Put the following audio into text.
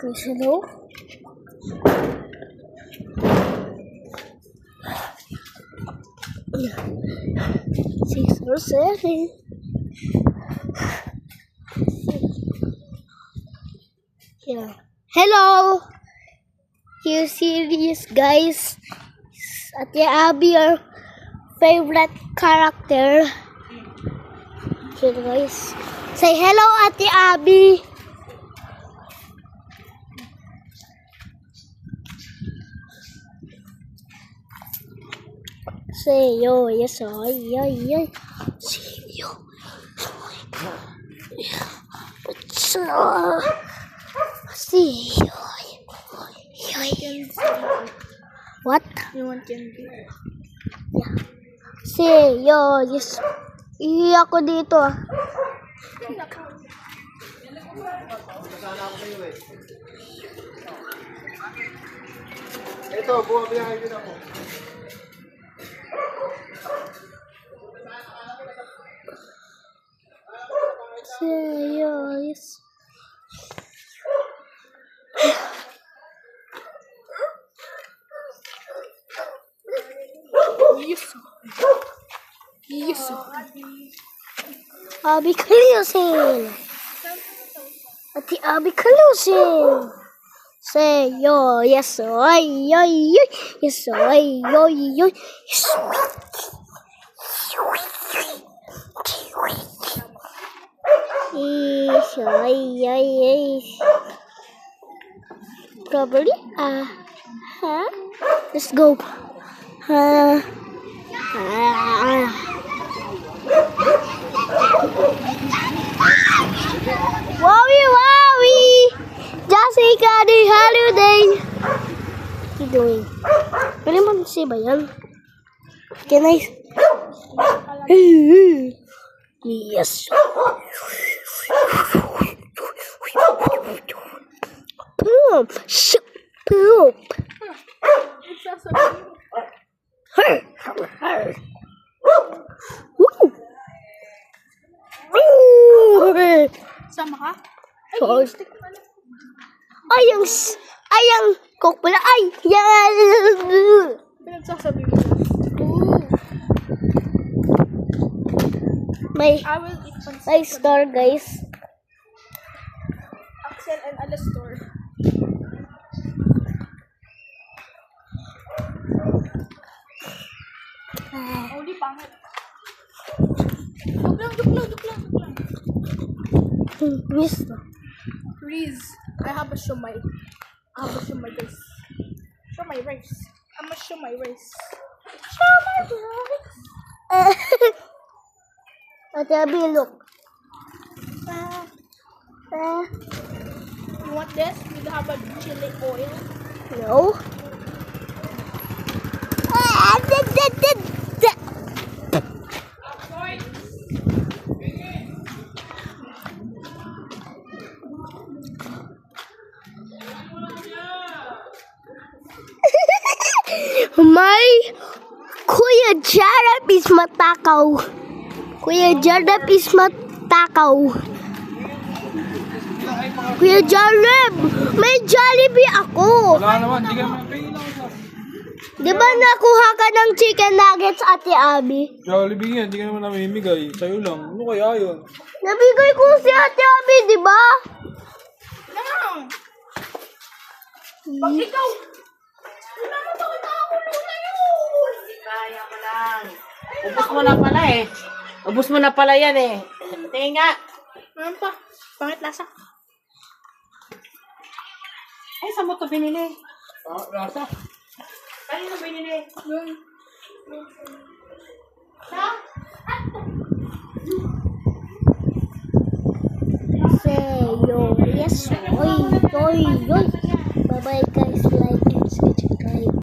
Guys, hello? 6 or 7. Yeah. Hello! You serious guys? Ate Abby, your favorite character. Here guys. Say hello, Ate Abby. Say yo, yes, ay. Say yo. Say yo. What? You want candy? Yeah. Say yo, yes. Iiyak ko dito ah. Ito, bumabiyahe din ako. Say yo, yes. Yes. Abby Kalusin. Ate Abby Kalusin. Say yo, yes, ay, yes, ay, yes. Yes, ay. Probably, huh? Let's go. Wowie! Jessica, the holiday. What you doing? Pwede mo si ba yan? Can I? Yes. Poop. Poop. Sama ka? Ayang coke pala. Ay, yan. Pinagsasabi mo. May I will eat pancit. store, guys. Axel and Alastor. Only pangit. Duklang. Miss. Riz. I have a shumai. Guys. Shumai rice. I'm a shumai rice. Ate Abby, look. You want this? We have a chili oil. No. My Kuya Jarab is matakaw. Kuya Jarab is matakaw. Kuya Jarab, may Jollibee ako. Wala naman, di ka mapilang sa... Di ba nakuha ka ng chicken nuggets, Ate Abby? Jollibee yan, di ka naman namimigay. Sa'yo lang. Ano kaya yun? Nabigay ko si Ate Abby, di ba? No! Pag ikaw, wala na ba nakakakulo na yun? Kaya mo lang. Ubus mo na pala eh. Ubus mo na pala yan eh. Tingin nga. Meron pa. Pangit lasa. Ay, saan mo ito binili? Rasa? Kanino binili? Ha? Say yo, yes, oy. Bye bye guys, like